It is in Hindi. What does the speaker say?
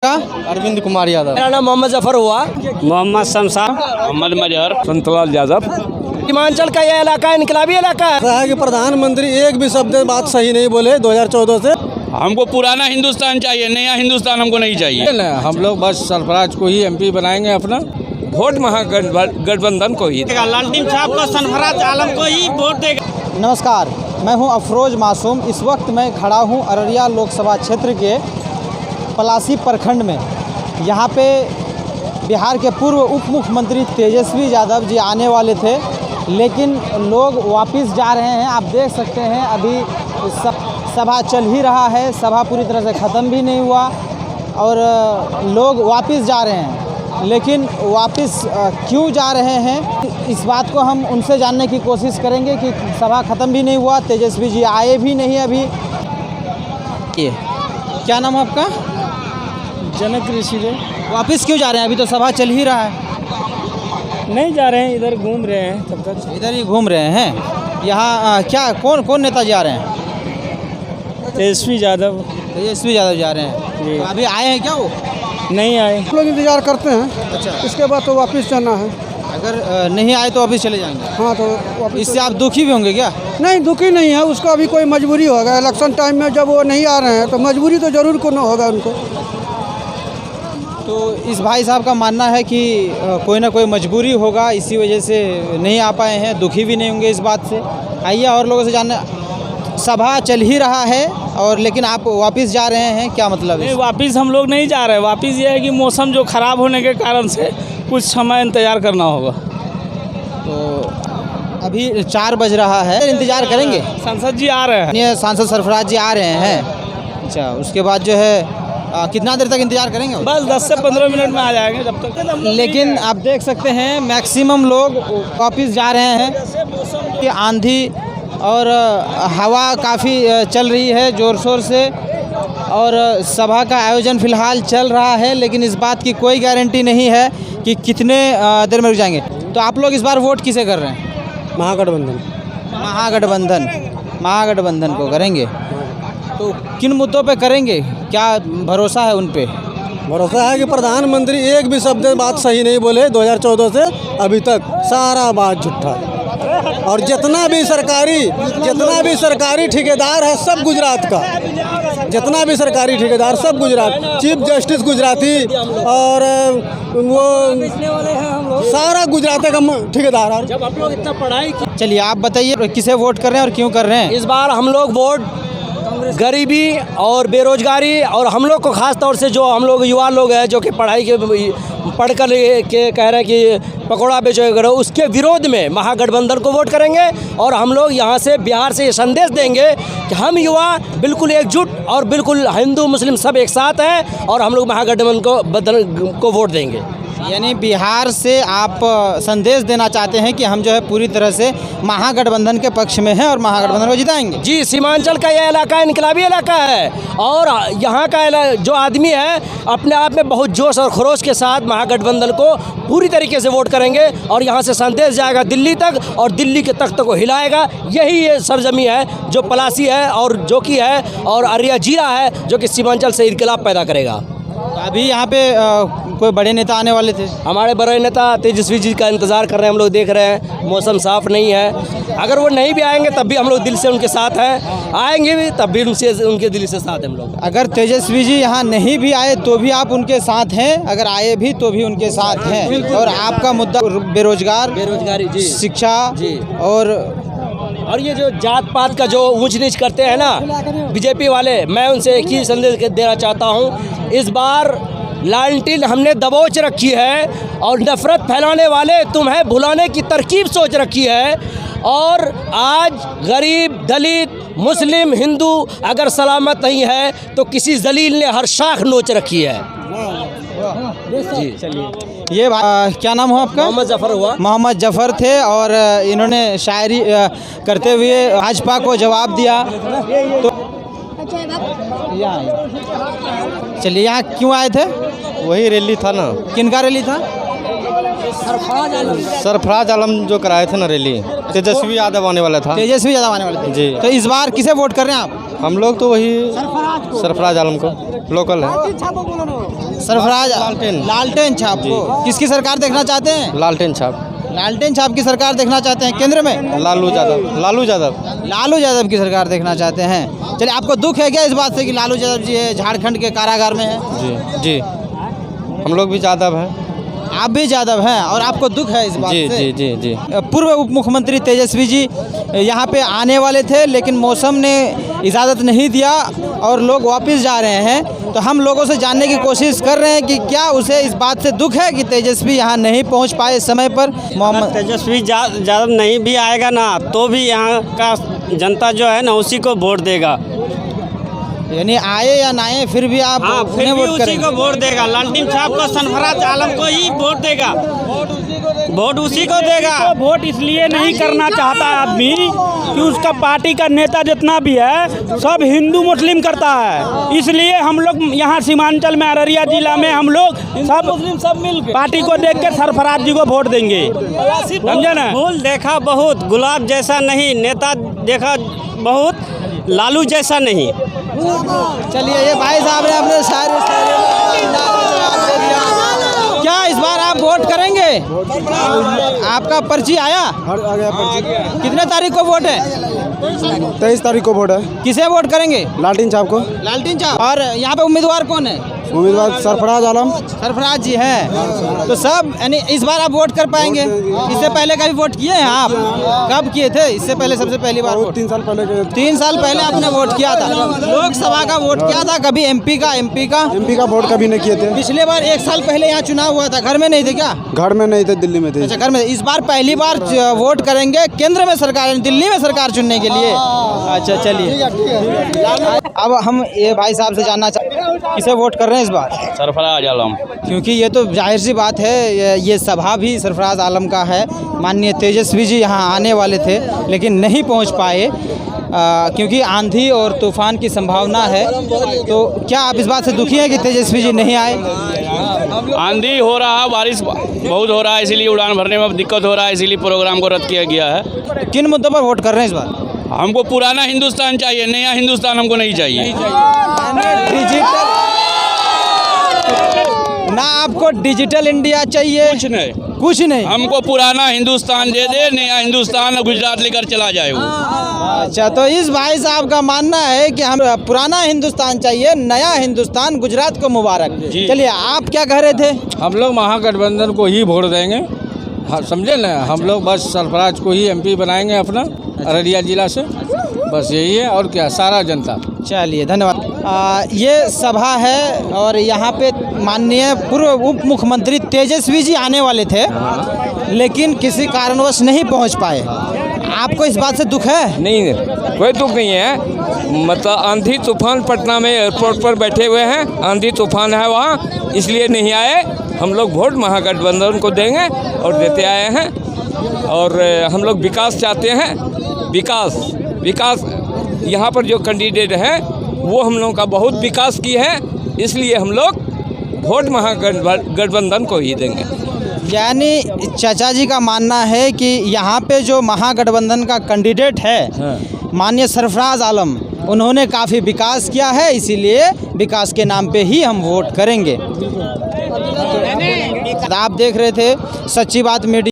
अरविंद कुमार यादव। मेरा नाम मोहम्मद जफर हुआ। मोहम्मद शमशाद, मोहम्मद मजहर, संतलाल यादव। सीमांचल का यह इलाका इनकलाबी इलाका है कि प्रधानमंत्री एक भी शब्द बात सही नहीं बोले 2014 से। हमको पुराना हिंदुस्तान चाहिए, नया हिंदुस्तान हमको नहीं चाहिए। हम लोग बस सरफराज को ही एमपी बनाएंगे अपना। वोट महागठबंधन को ही, लालटेन छाप को सरफराज आलम को ही वोट देगा। नमस्कार, मैं हूं अफरोज मासूम। इस वक्त मैं खड़ा हूं अररिया लोकसभा क्षेत्र के पलासी प्रखंड में। यहां पे बिहार के पूर्व उप मुख्यमंत्री तेजस्वी यादव जी आने वाले थे, लेकिन लोग वापस जा रहे हैं। आप देख सकते हैं अभी सभा चल ही रहा है, सभा पूरी तरह से ख़त्म भी नहीं हुआ और लोग वापस जा रहे हैं। लेकिन वापस क्यों जा रहे हैं, इस बात को हम उनसे जानने की कोशिश करेंगे कि सभा ख़त्म भी नहीं हुआ, तेजस्वी जी आए भी नहीं अभी। ये क्या नाम है आपका? जनक ऋषि रे। वापस क्यों जा रहे हैं? अभी तो सभा चल ही रहा है। नहीं जा रहे हैं, इधर घूम रहे हैं तब तक। इधर ही घूम रहे हैं। यहाँ क्या कौन नेता जा रहे हैं? तेजस्वी यादव। तेजस्वी यादव जा रहे हैं। तो अभी आए हैं क्या वो? नहीं आए। लोग इंतजार करते हैं। अच्छा, इसके बाद तो वापस जाना है। अगर नहीं आए तो वापस चले जाएंगे। हाँ, तो वापस। इससे आप दुखी भी होंगे क्या? नहीं, दुखी नहीं है, उसका अभी कोई मजबूरी होगा। इलेक्शन टाइम में जब वो नहीं आ रहे हैं तो मजबूरी तो ज़रूर को न होगा उनको। तो इस भाई साहब का मानना है कि कोई ना कोई मजबूरी होगा, इसी वजह से नहीं आ पाए हैं। दुखी भी नहीं होंगे इस बात से। आइए और लोगों से जानना। सभा चल ही रहा है और लेकिन आप वापस जा रहे हैं, क्या मतलब है? नहीं, वापस हम लोग नहीं जा रहे हैं। वापस ये है कि मौसम जो ख़राब होने के कारण से कुछ समय इंतज़ार करना होगा। तो अभी 4 बज रहा है, इंतज़ार करेंगे। सांसद जी आ रहे हैं। ये सांसद सरफराज जी आ रहे हैं। अच्छा, उसके बाद जो है कितना देर तक इंतज़ार करेंगे? बस 10 से 15 मिनट में आ जाएंगे जब तक। लेकिन आप देख सकते हैं मैक्सिमम लोग वापस जा रहे हैं कि आंधी और हवा काफ़ी चल रही है ज़ोर शोर से और सभा का आयोजन फ़िलहाल चल रहा है, लेकिन इस बात की कोई गारंटी नहीं है कि कितने देर में रुक जाएंगे। तो आप लोग इस बार वोट किसे कर रहे हैं? महागठबंधन को करेंगे। तो किन मुद्दों पे करेंगे, क्या भरोसा है उन पे? भरोसा है कि प्रधानमंत्री एक भी शब्द बात सही नहीं बोले 2014 से अभी तक। सारा बात झूठा है। और जितना भी सरकारी ठेकेदार है सब गुजरात का। जितना भी सरकारी ठेकेदार सब गुजरात, चीफ जस्टिस गुजराती और वो सारा गुजरात का ठेकेदार। और जब आप लोग इतना पढ़ाई चलिए आप बताइए किसे वोट कर रहे हैं और क्यों कर रहे हैं? इस बार हम लोग वोट गरीबी और बेरोजगारी और हम लोग को ख़ास तौर से जो हम लोग युवा लोग हैं जो कि पढ़ाई के पढ़ कर के कह रहे हैं कि पकौड़ा बेचो करो, उसके विरोध में महागठबंधन को वोट करेंगे। और हम लोग यहाँ से बिहार से ये संदेश देंगे कि हम युवा बिल्कुल एकजुट और बिल्कुल हिंदू मुस्लिम सब एक साथ हैं और हम लोग महागठबंधन को वोट देंगे। यानी बिहार से आप संदेश देना चाहते हैं कि हम जो है पूरी तरह से महागठबंधन के पक्ष में हैं और महागठबंधन को जिताएंगे। जी, सीमांचल का यह इलाका इनकलाबी इलाका है और यहाँ का जो आदमी है अपने आप में बहुत जोश और खरोश के साथ महागठबंधन को पूरी तरीके से वोट करेंगे और यहाँ से संदेश जाएगा दिल्ली तक और दिल्ली के तख्त को हिलाएगा। यही ये सरजमी है जो पलासी है और जो कि है और अररिया जिला है जो कि सीमांचल से इनकलाब पैदा करेगा। अभी यहाँ पे कोई बड़े नेता आने वाले थे? हमारे बड़े नेता तेजस्वी जी का इंतज़ार कर रहे हैं। हम लोग देख रहे हैं मौसम साफ़ नहीं है। अगर वो नहीं भी आएंगे तब भी हम लोग दिल से उनके साथ हैं, आएंगे भी तब भी उनके दिल से साथ हैं हम लोग। अगर तेजस्वी जी यहाँ नहीं भी आए तो भी आप उनके साथ हैं, अगर आए भी तो भी उनके साथ हैं। और आपका मुद्दा बेरोजगारी जी, शिक्षा जी और ये जो जात पात का जो ऊंच नीच करते हैं ना बीजेपी वाले, मैं उनसे एक ही संदेश देना चाहता हूँ। इस बार लालटेन हमने दबोच रखी है और नफरत फैलाने वाले तुम्हें भुलाने की तरकीब सोच रखी है। और आज गरीब, दलित, मुस्लिम, हिंदू अगर सलामत नहीं है तो किसी जलील ने हर शाख नोच रखी है। जी चलिए, ये क्या नाम हो आपका? मोहम्मद जफर हुआ। मोहम्मद जफर थे और इन्होंने शायरी करते हुए भाजपा को जवाब दिया। तो चलिए, यहाँ क्यों आए थे? वही रैली था ना। किनका रैली था? सरफराज आलम जो कराए थे ना रैली। तेजस्वी यादव आने वाला था। तेजस्वी यादव आने वाले थे जी। तो इस बार किसे वोट कर रहे हैं आप? हम लोग तो वही सरफराज आलम को लोकल है। सरफराज लालटेन छाप को किसकी सरकार देखना चाहते हैं? लालटेन छाप लालटेन छाप की सरकार देखना चाहते हैं केंद्र में? लालू यादव की सरकार देखना चाहते हैं। चलिए, आपको दुख है क्या इस बात से कि लालू यादव जी है झारखंड के कारागार में है? जी हम लोग भी यादव हैं। आप भी यादव हैं और आपको दुख है इस बात से? जी। पूर्व उप मुख्यमंत्री तेजस्वी जी यहाँ पे आने वाले थे, लेकिन मौसम ने इजाज़त नहीं दिया और लोग वापस जा रहे हैं। तो हम लोगों से जानने की कोशिश कर रहे हैं कि क्या उसे इस बात से दुख है कि तेजस्वी यहाँ नहीं पहुँच पाए समय पर। मोहम्मद तेजस्वी यादव नहीं भी आएगा ना तो भी यहाँ का जनता जो है ना उसी को वोट देगा। यानी आए या ना आए फिर भी आप फिर भी वोट उसी करेंगे? को वोट देगा। लालटेन छाप को सरफराज आलम को ही वोट देगा। वोट उसी को देगा। वोट इसलिए नहीं करना चाहता आदमी कि उसका पार्टी का नेता जितना भी है सब हिंदू मुस्लिम करता है। इसलिए हम लोग यहाँ सीमांचल में अररिया जिला में हम लोग सब मुस्लिम सब मिल पार्टी को देख के सरफराज जी को वोट देंगे। समझे ना? फूल देखा बहुत, गुलाब जैसा नहीं। नेता देखा बहुत, लालू जैसा नहीं। चलिए, ये भाई साहब ने अपने सारे जवाब दे दिया। क्या इस बार आप वोट करेंगे? आपका पर्ची आया? आ गया पर्ची। कितने तारीख को वोट है? 23 तारीख को वोट है। किसे वोट करेंगे? लालटेन छाप को। लालटेन छाप। और यहाँ पे उम्मीदवार कौन है? उम्मीदवार सरफराज आलम। सरफराज जी हैं। तो सब यानी इस बार आप वोट कर पाएंगे? इससे पहले कभी वोट किए हैं आप? कब किए थे इससे पहले? सबसे पहली बार वोट 3 साल पहले 3 साल पहले आपने वोट किया था। लोकसभा का वोट किया था कभी? एमपी का वोट कभी नहीं किए थे। पिछले बार 1 साल पहले यहाँ चुनाव हुआ था, घर में नहीं थे क्या? घर में नहीं थे, दिल्ली में थे। अच्छा, घर में। इस बार पहली बार वोट करेंगे केंद्र में सरकार, दिल्ली में सरकार चुनने के लिए। अच्छा, चलिए अब हम ये भाई साहब से जानना चाहते हैं किसे वोट कर रहे हैं इस बार? सरफराज आलम। क्योंकि ये तो जाहिर सी बात है, ये सभा भी सरफराज आलम का है। माननीय तेजस्वी जी यहाँ आने वाले थे लेकिन नहीं पहुँच पाए क्योंकि आंधी और तूफान की संभावना है। तो क्या आप इस बात से दुखी हैं कि तेजस्वी जी नहीं आए? आंधी हो रहा, बारिश बहुत हो रहा है, इसीलिए उड़ान भरने में दिक्कत हो रहा है, इसीलिए प्रोग्राम को रद्द किया गया है। किन मुद्दों पर वोट कर रहे हैं इस बार? हमको पुराना हिंदुस्तान चाहिए, नया हिंदुस्तान हमको नहीं चाहिए। डिजिटल ना, आपको डिजिटल इंडिया चाहिए? कुछ नहीं। हमको पुराना हिंदुस्तान दे दे, नया हिंदुस्तान गुजरात लेकर चला जाए वो। अच्छा, तो इस भाई साहब का मानना है कि हम पुराना हिंदुस्तान चाहिए, नया हिंदुस्तान गुजरात को मुबारक। चलिए, आप क्या कह रहे थे? हम लोग महागठबंधन को ही वोट देंगे। हाँ, समझे ना? हम लोग बस सरफराज को ही एमपी बनाएंगे अपना अररिया जिला से, बस यही है। और क्या, सारा जनता। चलिए, धन्यवाद। ये सभा है और यहाँ पे माननीय पूर्व उप मुख्यमंत्री तेजस्वी जी आने वाले थे लेकिन किसी कारणवश नहीं पहुँच पाए। आपको इस बात से दुख है? नहीं, कोई दुख नहीं है। मतलब आंधी तूफान पटना में एयरपोर्ट पर बैठे हुए हैं, आंधी तूफान है वहाँ, इसलिए नहीं आए। हम लोग वोट महागठबंधन को देंगे और देते आए हैं। और हम लोग विकास चाहते हैं। विकास यहाँ पर जो कैंडिडेट हैं वो हम लोगों का बहुत विकास की है, इसलिए हम लोग वोट महागठबंधन को ही देंगे। यानी चाचा जी का मानना है कि यहाँ पे जो महागठबंधन का कैंडिडेट है माननीय सरफराज आलम, उन्होंने काफ़ी विकास किया है, इसीलिए विकास के नाम पे ही हम वोट करेंगे। आप देख रहे थे सच्ची बात मीडिया।